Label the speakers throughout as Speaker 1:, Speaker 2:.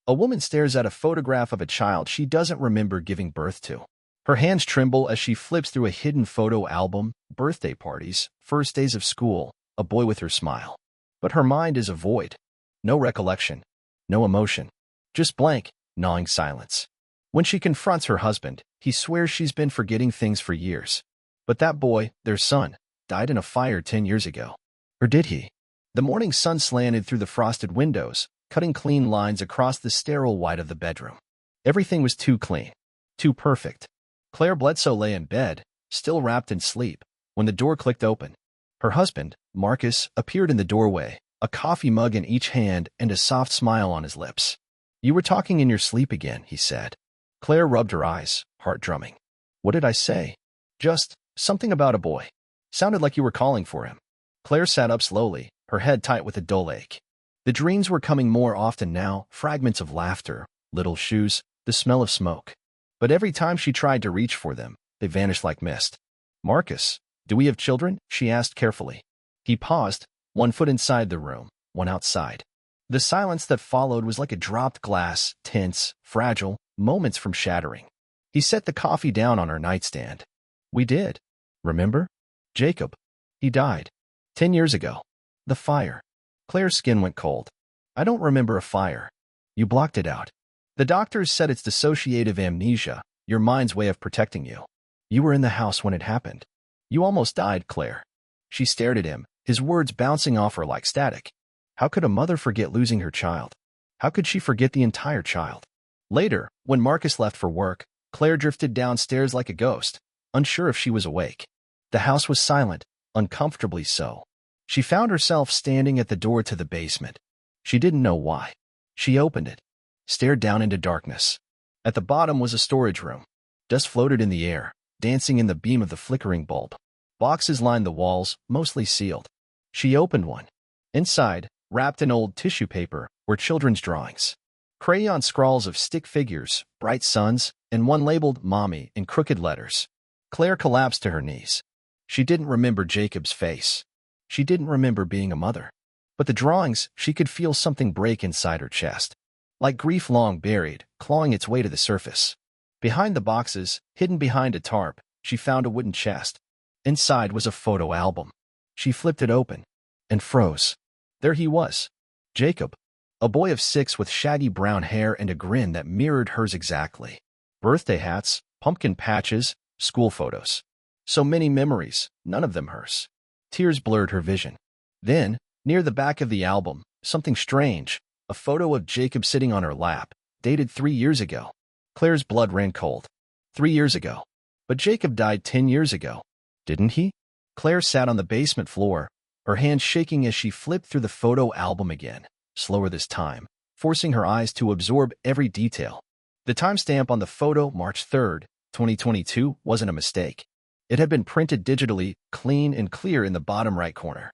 Speaker 1: A woman stares at a photograph of a child she doesn't remember giving birth to. Her hands tremble as she flips through a hidden photo album, birthday parties, first days of school, a boy with her smile. But her mind is a void. No recollection. No emotion. Just blank, gnawing silence. When she confronts her husband, he swears she's been forgetting things for years. But that boy, their son, died in a fire 10 years ago. Or did he? The morning sun slanted through the frosted windows, cutting clean lines across the sterile white of the bedroom. Everything was too clean. Too perfect. Claire Bledsoe lay in bed, still wrapped in sleep, when the door clicked open. Her husband, Marcus, appeared in the doorway, a coffee mug in each hand and a soft smile on his lips. "You were talking in your sleep again," he said. Claire rubbed her eyes, heart drumming. "What did I say?" "Just something about a boy. Sounded like you were calling for him." Claire sat up slowly, her head tight with a dull ache. The dreams were coming more often now, fragments of laughter, little shoes, the smell of smoke. But every time she tried to reach for them, they vanished like mist. "Marcus, do we have children?" she asked carefully. He paused, one foot inside the room, one outside. The silence that followed was like a dropped glass, tense, fragile, moments from shattering. He set the coffee down on her nightstand. "We did. Remember? Jacob. He died. 10 years ago. The fire." Claire's skin went cold. "I don't remember a fire. You blocked it out. The doctors said it's dissociative amnesia, your mind's way of protecting you. You were in the house when it happened. You almost died, Claire." She stared at him, his words bouncing off her like static. How could a mother forget losing her child? How could she forget the entire child? Later, when Marcus left for work, Claire drifted downstairs like a ghost, unsure if she was awake. The house was silent, uncomfortably so. She found herself standing at the door to the basement. She didn't know why. She opened it, stared down into darkness. At the bottom was a storage room. Dust floated in the air, dancing in the beam of the flickering bulb. Boxes lined the walls, mostly sealed. She opened one. Inside, wrapped in old tissue paper, were children's drawings. Crayon scrawls of stick figures, bright suns, and one labeled Mommy in crooked letters. Claire collapsed to her knees. She didn't remember Jacob's face. She didn't remember being a mother. But the drawings, she could feel something break inside her chest. Like grief long buried, clawing its way to the surface. Behind the boxes, hidden behind a tarp, she found a wooden chest. Inside was a photo album. She flipped it open and froze. There he was. Jacob. A boy of 6 with shaggy brown hair and a grin that mirrored hers exactly. Birthday hats, pumpkin patches, school photos. So many memories, none of them hers. Tears blurred her vision. Then, near the back of the album, something strange, a photo of Jacob sitting on her lap, dated 3 years ago. Claire's blood ran cold. 3 years ago. But Jacob died 10 years ago. Didn't he? Claire sat on the basement floor, her hands shaking as she flipped through the photo album again, slower this time, forcing her eyes to absorb every detail. The timestamp on the photo, March 3rd, 2022, wasn't a mistake. It had been printed digitally, clean and clear in the bottom right corner.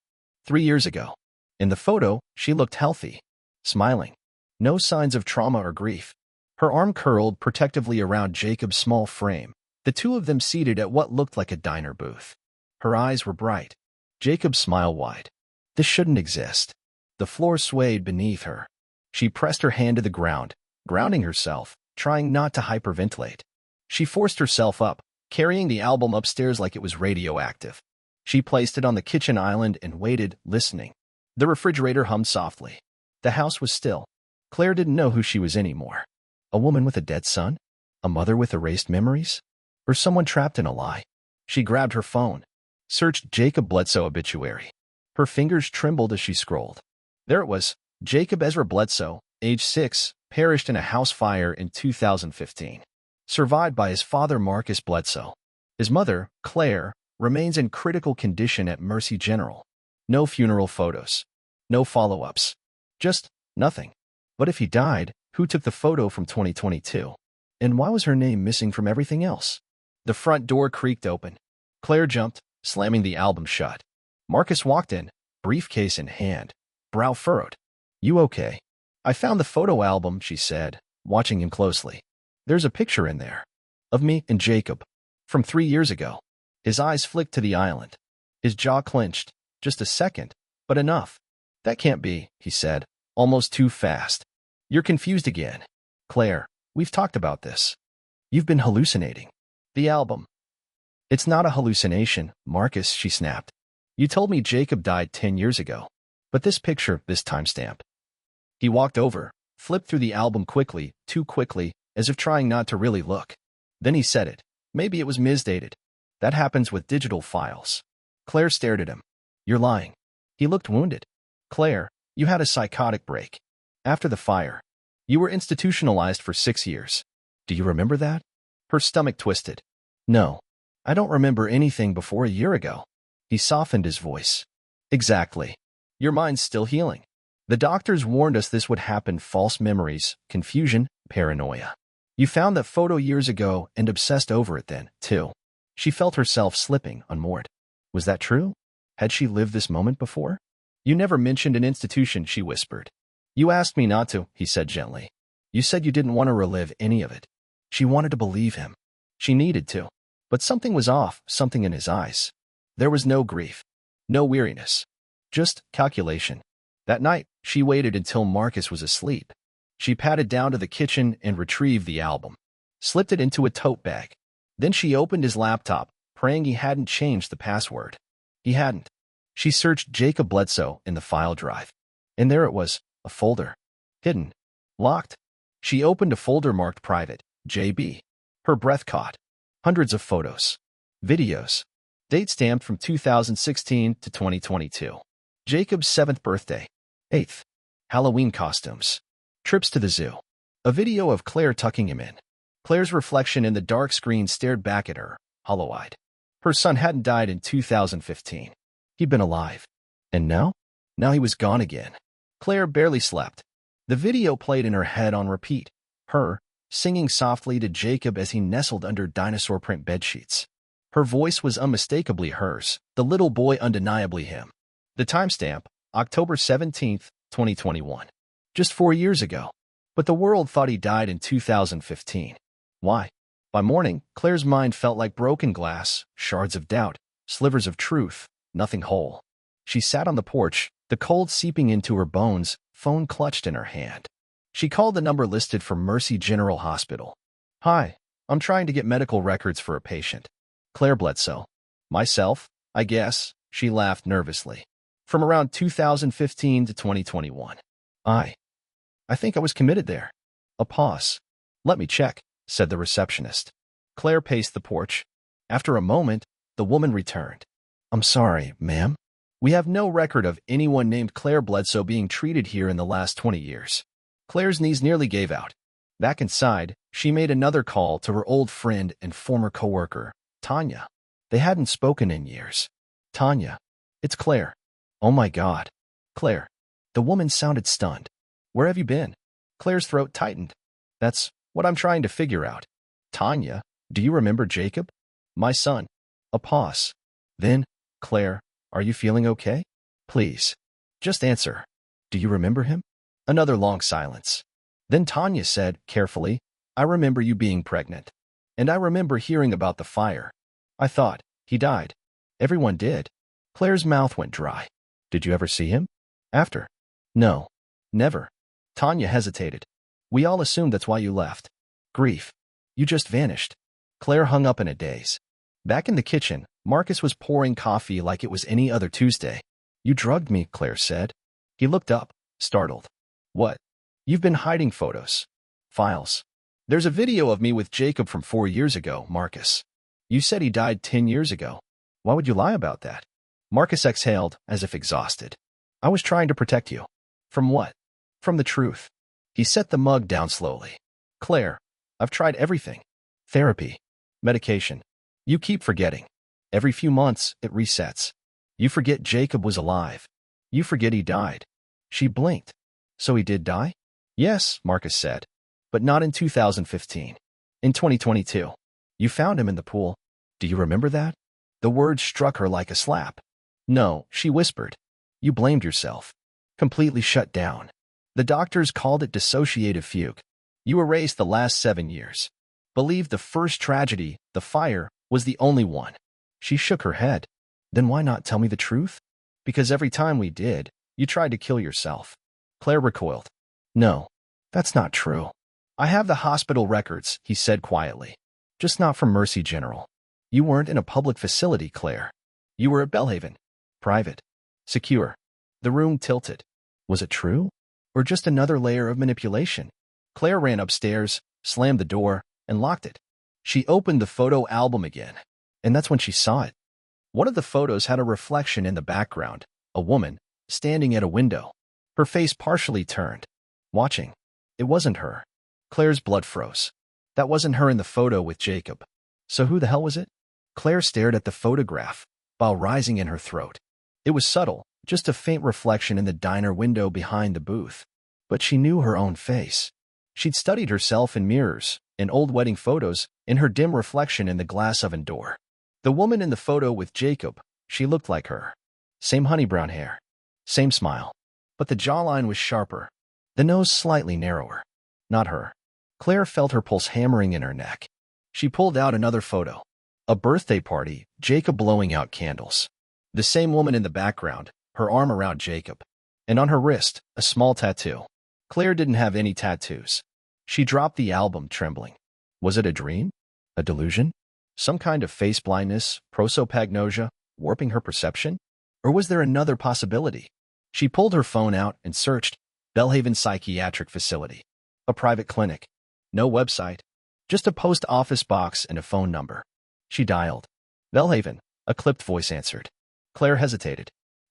Speaker 1: 3 years ago. In the photo, she looked healthy, smiling. No signs of trauma or grief. Her arm curled protectively around Jacob's small frame, the two of them seated at what looked like a diner booth. Her eyes were bright. Jacob's smile wide. This shouldn't exist. The floor swayed beneath her. She pressed her hand to the ground, grounding herself, trying not to hyperventilate. She forced herself up, carrying the album upstairs like it was radioactive. She placed it on the kitchen island and waited, listening. The refrigerator hummed softly. The house was still. Claire didn't know who she was anymore. A woman with a dead son? A mother with erased memories? Or someone trapped in a lie? She grabbed her phone, searched Jacob Bledsoe obituary. Her fingers trembled as she scrolled. There it was, Jacob Ezra Bledsoe, age 6, perished in a house fire in 2015. Survived by his father Marcus Bledsoe. His mother, Claire, remains in critical condition at Mercy General. No funeral photos. No follow-ups. Just nothing. But if he died, who took the photo from 2022? And why was her name missing from everything else? The front door creaked open. Claire jumped, slamming the album shut. Marcus walked in, briefcase in hand, brow furrowed. "You okay?" "I found the photo album," she said, watching him closely. "There's a picture in there. Of me and Jacob. From 3 years ago." His eyes flicked to the island. His jaw clenched. Just a second, but enough. "That can't be," he said, almost too fast. You're confused again. Claire, we've talked about this. You've been hallucinating. The album. It's not a hallucination, Marcus, she snapped. You told me Jacob died 10 years ago. But this picture, this timestamp. He walked over, flipped through the album quickly, too quickly, as if trying not to really look. Then he said it. Maybe it was misdated. That happens with digital files. Claire stared at him. You're lying. He looked wounded. Claire, you had a psychotic break. After the fire. You were institutionalized for 6 years. Do you remember that? Her stomach twisted. No. I don't remember anything before a year ago. He softened his voice. Exactly. Your mind's still healing. The doctors warned us this would happen. False memories, confusion, paranoia. You found that photo years ago and obsessed over it then, too. She felt herself slipping, unmoored. Was that true? Had she lived this moment before? You never mentioned an institution, she whispered. You asked me not to, he said gently. You said you didn't want to relive any of it. She wanted to believe him. She needed to. But something was off, something in his eyes. There was no grief. No weariness. Just calculation. That night, she waited until Marcus was asleep. She padded down to the kitchen and retrieved the album. Slipped it into a tote bag. Then she opened his laptop, praying he hadn't changed the password. He hadn't. She searched Jacob Bledsoe in the file drive. And there it was, a folder. Hidden. Locked. She opened a folder marked Private, JB. Her breath caught. Hundreds of photos. Videos. Date stamped from 2016 to 2022. Jacob's 7th birthday. 8th. Halloween costumes. Trips to the zoo. A video of Claire tucking him in. Claire's reflection in the dark screen stared back at her, hollow-eyed. Her son hadn't died in 2015. He'd been alive. And now? Now he was gone again. Claire barely slept. The video played in her head on repeat. Her, singing softly to Jacob as he nestled under dinosaur print bedsheets. Her voice was unmistakably hers, the little boy undeniably him. The timestamp, October 17th, 2021. Just 4 years ago. But the world thought he died in 2015. Why? By morning, Claire's mind felt like broken glass, shards of doubt, slivers of truth, nothing whole. She sat on the porch, the cold seeping into her bones, phone clutched in her hand. She called the number listed for Mercy General Hospital. Hi, I'm trying to get medical records for a patient. Claire Bledsoe. Myself, I guess, she laughed nervously. From around 2015 to 2021. I think I was committed there. A pause. Let me check, said the receptionist. Claire paced the porch. After a moment, the woman returned. I'm sorry, ma'am. We have no record of anyone named Claire Bledsoe being treated here in the last 20 years. Claire's knees nearly gave out. Back inside, she made another call to her old friend and former coworker, Tanya. They hadn't spoken in years. Tanya. It's Claire. Oh my God. Claire. The woman sounded stunned. Where have you been? Claire's throat tightened. That's what I'm trying to figure out. Tanya, do you remember Jacob? My son. A pause. Then, Claire, are you feeling okay? Please. Just answer. Do you remember him? Another long silence. Then Tanya said, carefully, I remember you being pregnant. And I remember hearing about the fire. I thought, he died. Everyone did. Claire's mouth went dry. Did you ever see him? After? No. Never. Tanya hesitated. We all assumed that's why you left. Grief. You just vanished. Claire hung up in a daze. Back in the kitchen, Marcus was pouring coffee like it was any other Tuesday. You drugged me, Claire said. He looked up, startled. What? You've been hiding photos. Files. There's a video of me with Jacob from 4 years ago, Marcus. You said he died 10 years ago. Why would you lie about that? Marcus exhaled, as if exhausted. I was trying to protect you. From what? From the truth. He set the mug down slowly. Claire, I've tried everything. Therapy. Medication. You keep forgetting. Every few months, it resets. You forget Jacob was alive. You forget he died. She blinked. So he did die? Yes, Marcus said. But not in 2015. In 2022. You found him in the pool. Do you remember that? The words struck her like a slap. No, she whispered. You blamed yourself. Completely shut down. The doctors called it dissociative fugue. You erased the last 7 years. Believed the first tragedy, the fire, was the only one. She shook her head. Then why not tell me the truth? Because every time we did, you tried to kill yourself. Claire recoiled. No. That's not true. I have the hospital records, he said quietly. Just not from Mercy General. You weren't in a public facility, Claire. You were at Belhaven. Private. Secure. The room tilted. Was it true? Or just another layer of manipulation? Claire ran upstairs, slammed the door, and locked it. She opened the photo album again, and that's when she saw it. One of the photos had a reflection in the background, a woman, standing at a window, her face partially turned, watching. It wasn't her. Claire's blood froze. That wasn't her in the photo with Jacob. So who the hell was it? Claire stared at the photograph, bile rising in her throat. It was subtle, just a faint reflection in the diner window behind the booth. But she knew her own face. She'd studied herself in mirrors, in old wedding photos, in her dim reflection in the glass oven door. The woman in the photo with Jacob, she looked like her. Same honey brown hair. Same smile. But the jawline was sharper. The nose slightly narrower. Not her. Claire felt her pulse hammering in her neck. She pulled out another photo. A birthday party, Jacob blowing out candles. The same woman in the background, her arm around Jacob. And on her wrist, a small tattoo. Claire didn't have any tattoos. She dropped the album, trembling. Was it a dream? A delusion? Some kind of face blindness, prosopagnosia, warping her perception? Or was there another possibility? She pulled her phone out and searched Belhaven Psychiatric Facility. A private clinic. No website. Just a post office box and a phone number. She dialed. Belhaven, a clipped voice answered. Claire hesitated.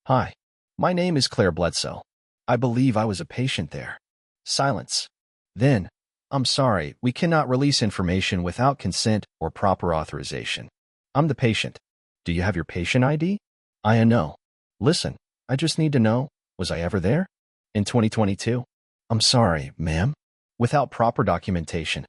Speaker 1: Hi. My name is Claire Bledsoe. I believe I was a patient there. Silence. Then, I'm sorry, we cannot release information without consent or proper authorization. I'm the patient. Do you have your patient ID? I know. Listen, I just need to know, was I ever there? In 2022? I'm sorry, ma'am. Without proper documentation.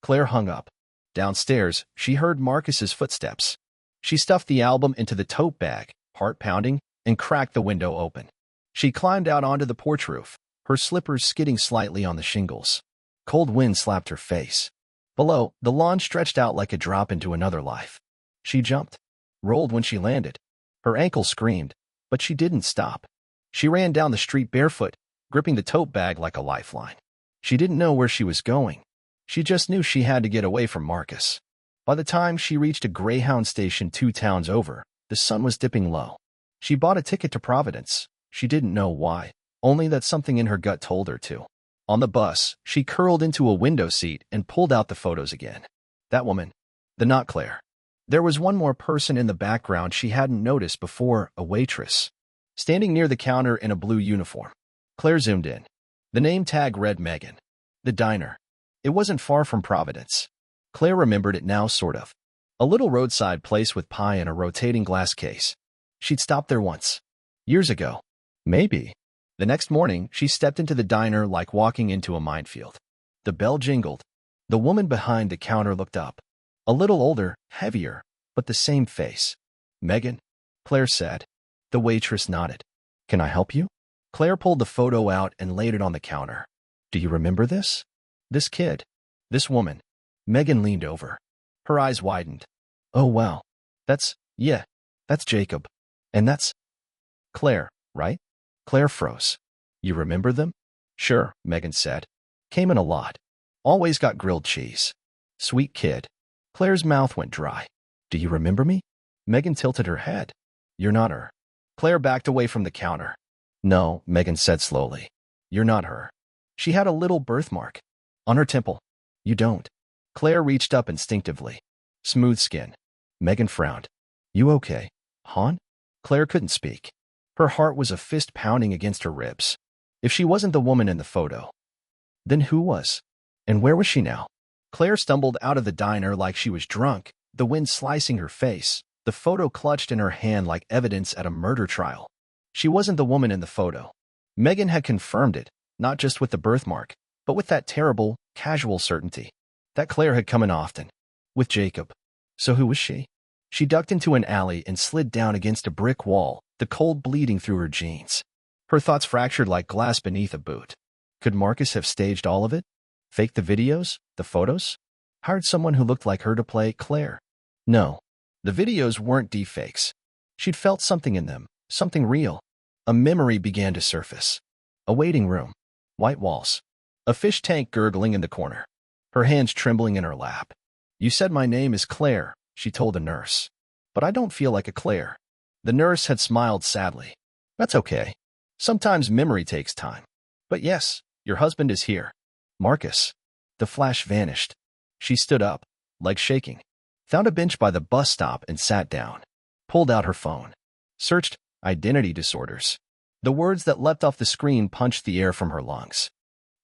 Speaker 1: Claire hung up. Downstairs, she heard Marcus's footsteps. She stuffed the album into the tote bag, heart pounding, and cracked the window open. She climbed out onto the porch roof, her slippers skidding slightly on the shingles. Cold wind slapped her face. Below, the lawn stretched out like a drop into another life. She jumped, rolled when she landed. Her ankle screamed, but she didn't stop. She ran down the street barefoot, gripping the tote bag like a lifeline. She didn't know where she was going. She just knew she had to get away from Marcus. By the time she reached a Greyhound station 2 towns over, the sun was dipping low. She bought a ticket to Providence. She didn't know why, only that something in her gut told her to. On the bus, she curled into a window seat and pulled out the photos again. That woman. Not Claire. There was one more person in the background she hadn't noticed before, a waitress. Standing near the counter in a blue uniform. Claire zoomed in. The name tag read Megan. The diner. It wasn't far from Providence. Claire remembered it now, sort of. A little roadside place with pie in a rotating glass case. She'd stopped there once. Years ago. Maybe. The next morning, she stepped into the diner like walking into a minefield. The bell jingled. The woman behind the counter looked up. A little older, heavier, but the same face. Megan? Claire said. The waitress nodded. Can I help you? Claire pulled the photo out and laid it on the counter. Do you remember this? This kid? This woman? Megan leaned over. Her eyes widened. Oh, wow. That's Jacob. And that's Claire, right? Claire froze. You remember them? Sure, Megan said. Came in a lot. Always got grilled cheese. Sweet kid. Claire's mouth went dry. Do you remember me? Megan tilted her head. You're not her. Claire backed away from the counter. No, Megan said slowly. You're not her. She had a little birthmark. On her temple. You don't. Claire reached up instinctively. Smooth skin. Megan frowned. You okay, hon? Claire couldn't speak. Her heart was a fist pounding against her ribs. If she wasn't the woman in the photo, then who was? And where was she now? Claire stumbled out of the diner like she was drunk, the wind slicing her face, the photo clutched in her hand like evidence at a murder trial. She wasn't the woman in the photo. Megan had confirmed it, not just with the birthmark, but with that terrible, casual certainty. That Claire had come in often. With Jacob. So who was she? She ducked into an alley and slid down against a brick wall, the cold bleeding through her jeans. Her thoughts fractured like glass beneath a boot. Could Marcus have staged all of it? Faked the videos? The photos? Hired someone who looked like her to play Claire? No. The videos weren't deepfakes. She'd felt something in them, something real. A memory began to surface. A waiting room. White walls. A fish tank gurgling in the corner. Her hands trembling in her lap. "You said my name is Claire," she told the nurse. "But I don't feel like a Claire." The nurse had smiled sadly. "That's okay. Sometimes memory takes time. But yes, your husband is here. Marcus." The flash vanished. She stood up, legs shaking, found a bench by the bus stop and sat down. Pulled out her phone. Searched identity disorders. The words that leapt off the screen punched the air from her lungs.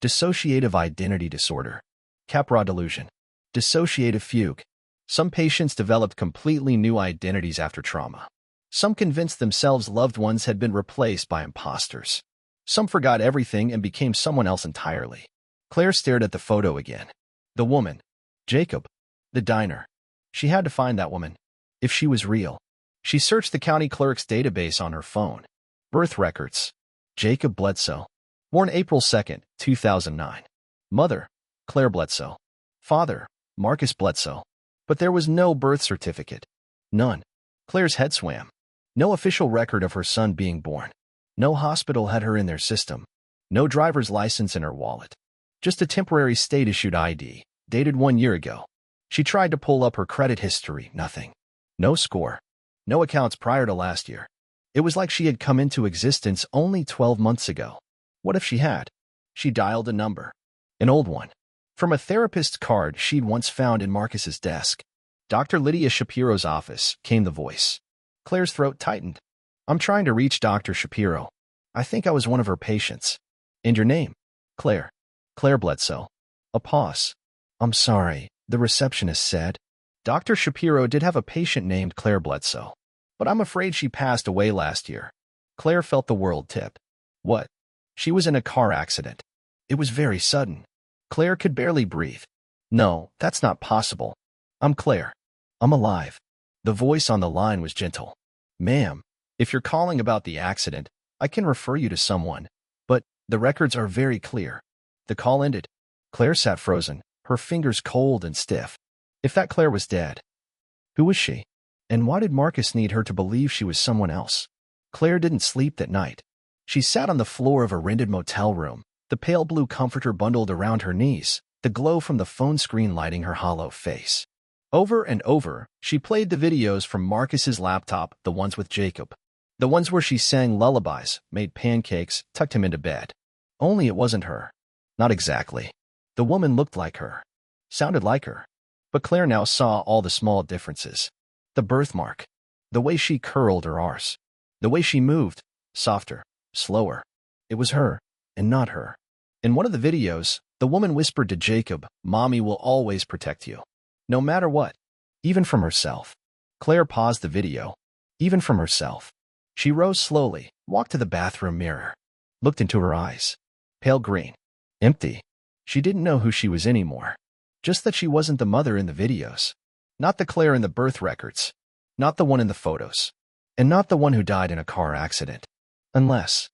Speaker 1: Dissociative identity disorder. Capra delusion. Dissociative fugue. Some patients developed completely new identities after trauma. Some convinced themselves loved ones had been replaced by imposters. Some forgot everything and became someone else entirely. Claire stared at the photo again. The woman. Jacob. The diner. She had to find that woman. If she was real. She searched the county clerk's database on her phone. Birth records. Jacob Bledsoe. Born April 2nd, 2009. Mother. Claire Bledsoe. Father. Marcus Bledsoe. But there was no birth certificate. None. Claire's head swam. No official record of her son being born. No hospital had her in their system. No driver's license in her wallet. Just a temporary state-issued ID, dated 1 year ago. She tried to pull up her credit history, nothing. No score. No accounts prior to last year. It was like she had come into existence only 12 months ago. What if she had? She dialed a number. An old one. From a therapist's card she'd once found in Marcus's desk. Dr. Lydia Shapiro's office, came the voice. Claire's throat tightened. "I'm trying to reach Dr. Shapiro. I think I was one of her patients." "And your name?" "Claire. Claire Bledsoe." A pause. "I'm sorry," the receptionist said. Dr. Shapiro did have a patient named Claire Bledsoe, but I'm afraid she passed away last year. Claire felt the world tip. What? She was in a car accident. It was very sudden. Claire could barely breathe. "No, that's not possible. I'm Claire. I'm alive." The voice on the line was gentle. "Ma'am, if you're calling about the accident, I can refer you to someone, but the records are very clear." The call ended. Claire sat frozen, her fingers cold and stiff. If that Claire was dead, who was she? And why did Marcus need her to believe she was someone else? Claire didn't sleep that night. She sat on the floor of a rented motel room, the pale blue comforter bundled around her knees, the glow from the phone screen lighting her hollow face. Over and over, she played the videos from Marcus's laptop, the ones with Jacob. The ones where she sang lullabies, made pancakes, tucked him into bed. Only it wasn't her. Not exactly. The woman looked like her. Sounded like her. But Claire now saw all the small differences. The birthmark. The way she curled her arse. The way she moved. Softer. Slower. It was her, and not her. In one of the videos, the woman whispered to Jacob, "Mommy will always protect you. No matter what. Even from herself." Claire paused the video. Even from herself. She rose slowly, walked to the bathroom mirror. Looked into her eyes. Pale green. Empty. She didn't know who she was anymore. Just that she wasn't the mother in the videos. Not the Claire in the birth records. Not the one in the photos. And not the one who died in a car accident. Unless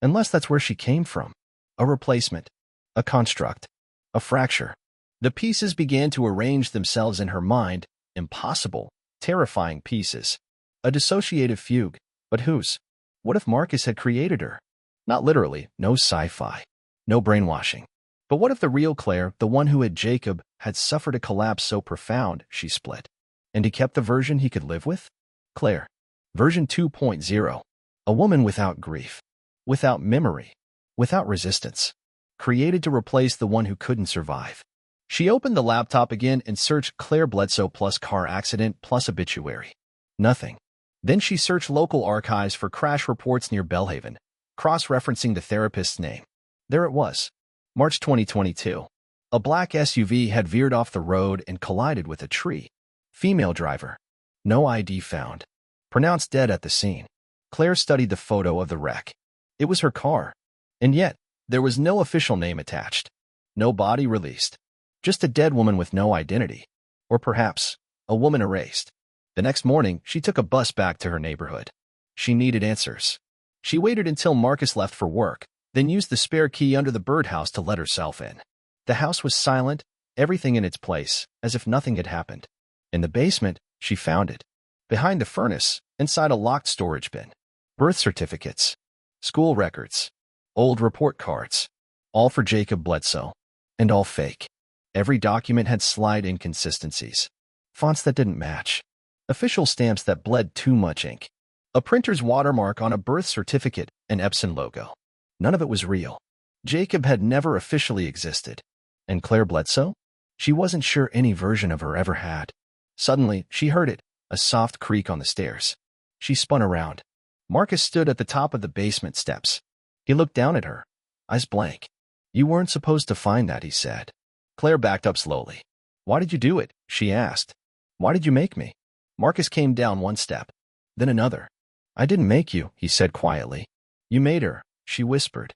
Speaker 1: that's where she came from. A replacement. A construct. A fracture. The pieces began to arrange themselves in her mind. Impossible, terrifying pieces. A dissociative fugue. But whose? What if Marcus had created her? Not literally, no sci-fi. No brainwashing. But what if the real Claire, the one who had Jacob, had suffered a collapse so profound she split? And he kept the version he could live with? Claire. Version 2.0. A woman without grief. Without memory. Without resistance. Created to replace the one who couldn't survive. She opened the laptop again and searched Claire Bledsoe plus car accident plus obituary. Nothing. Then she searched local archives for crash reports near Belhaven, cross-referencing the therapist's name. There it was. March 2022. A black SUV had veered off the road and collided with a tree. Female driver. No ID found. Pronounced dead at the scene. Claire studied the photo of the wreck. It was her car. And yet, there was no official name attached. No body released. Just a dead woman with no identity. Or perhaps, a woman erased. The next morning, she took a bus back to her neighborhood. She needed answers. She waited until Marcus left for work, then used the spare key under the birdhouse to let herself in. The house was silent, everything in its place, as if nothing had happened. In the basement, she found it. Behind the furnace, inside a locked storage bin. Birth certificates. School records. Old report cards. All for Jacob Bledsoe. And all fake. Every document had slight inconsistencies. Fonts that didn't match. Official stamps that bled too much ink. A printer's watermark on a birth certificate, an Epson logo. None of it was real. Jacob had never officially existed. And Claire Bledsoe? She wasn't sure any version of her ever had. Suddenly, she heard it, a soft creak on the stairs. She spun around. Marcus stood at the top of the basement steps. He looked down at her, eyes blank. "You weren't supposed to find that," he said. Claire backed up slowly. "Why did you do it?" she asked. "Why did you make me?" Marcus came down one step, then another. "I didn't make you," he said quietly. "You made her," she whispered.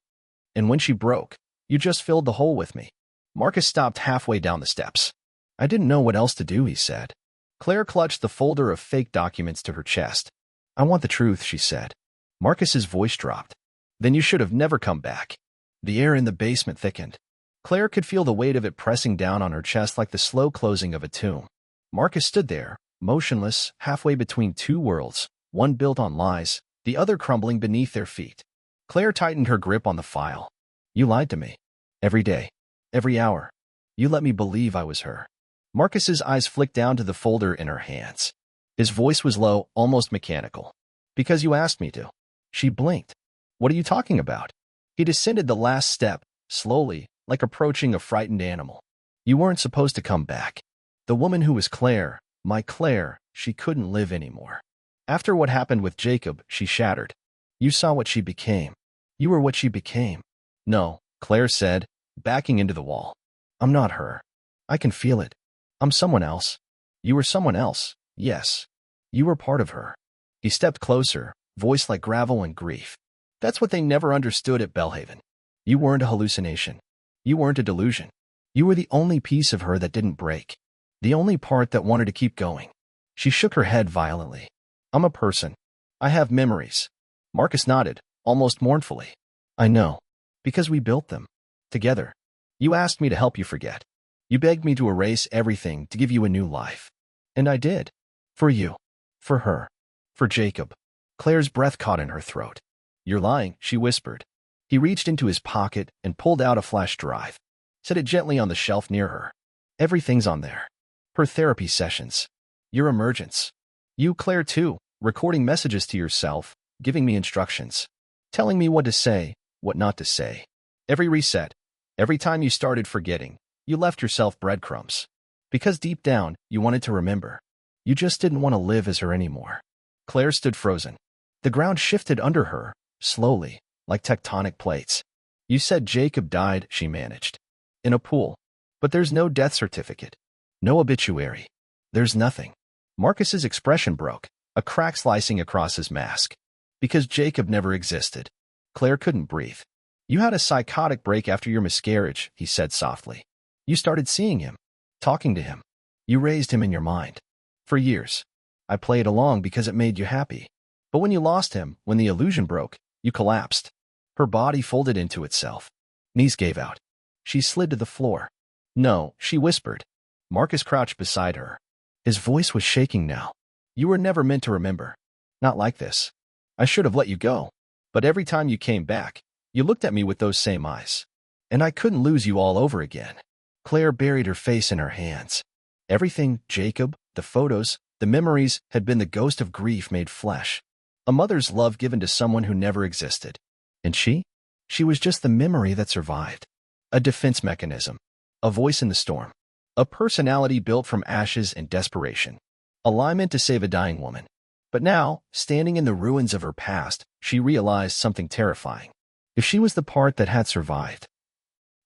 Speaker 1: "And when she broke, you just filled the hole with me." Marcus stopped halfway down the steps. "I didn't know what else to do," he said. Claire clutched the folder of fake documents to her chest. "I want the truth," she said. Marcus's voice dropped. "Then you should have never come back." The air in the basement thickened. Claire could feel the weight of it pressing down on her chest like the slow closing of a tomb. Marcus stood there, motionless, halfway between two worlds, one built on lies, the other crumbling beneath their feet. Claire tightened her grip on the file. "You lied to me. Every day. Every hour. You let me believe I was her." Marcus's eyes flicked down to the folder in her hands. His voice was low, almost mechanical. "Because you asked me to." She blinked. "What are you talking about?" He descended the last step, slowly, like approaching a frightened animal. "You weren't supposed to come back. The woman who was Claire, my Claire, she couldn't live anymore. After what happened with Jacob, she shattered. You saw what she became. You were what she became." "No," Claire said, backing into the wall. "I'm not her. I can feel it. I'm someone else." "You were someone else, yes. You were part of her." He stepped closer, voice like gravel and grief. "That's what they never understood at Belhaven. You weren't a hallucination. You weren't a delusion. You were the only piece of her that didn't break. The only part that wanted to keep going." She shook her head violently. "I'm a person. I have memories." Marcus nodded, almost mournfully. "I know. Because we built them. Together. You asked me to help you forget. You begged me to erase everything to give you a new life. And I did. For you. For her. For Jacob." Claire's breath caught in her throat. "You're lying," she whispered. He reached into his pocket and pulled out a flash drive. Set it gently on the shelf near her. "Everything's on there. Her therapy sessions. Your emergence. You, Claire, too, recording messages to yourself, giving me instructions. Telling me what to say, what not to say. Every reset. Every time you started forgetting, you left yourself breadcrumbs. Because deep down, you wanted to remember. You just didn't want to live as her anymore." Claire stood frozen. The ground shifted under her, slowly, like tectonic plates. "You said Jacob died," she managed. "In a pool. But there's no death certificate. No obituary. There's nothing." Marcus's expression broke, a crack slicing across his mask. "Because Jacob never existed." Claire couldn't breathe. "You had a psychotic break after your miscarriage," he said softly. "You started seeing him, talking to him. You raised him in your mind. For years. I played along because it made you happy. But when you lost him, when the illusion broke, you collapsed." Her body folded into itself. Knees gave out. She slid to the floor. "No," she whispered. Marcus crouched beside her. His voice was shaking now. "You were never meant to remember. Not like this. I should have let you go. But every time you came back, you looked at me with those same eyes. And I couldn't lose you all over again." Claire buried her face in her hands. Everything, Jacob, the photos, the memories, had been the ghost of grief made flesh. A mother's love given to someone who never existed. And she? She was just the memory that survived. A defense mechanism. A voice in the storm. A personality built from ashes and desperation. A lie meant to save a dying woman. But now, standing in the ruins of her past, she realized something terrifying. If she was the part that had survived,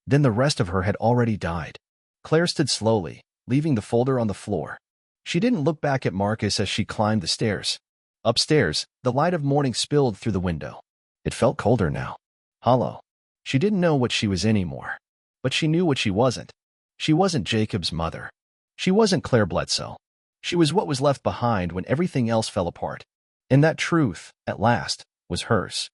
Speaker 1: then the rest of her had already died. Claire stood slowly, leaving the folder on the floor. She didn't look back at Marcus as she climbed the stairs. Upstairs, the light of morning spilled through the window. It felt colder now. Hollow. She didn't know what she was anymore. But she knew what she wasn't. She wasn't Jacob's mother. She wasn't Claire Bledsoe. She was what was left behind when everything else fell apart. And that truth, at last, was hers.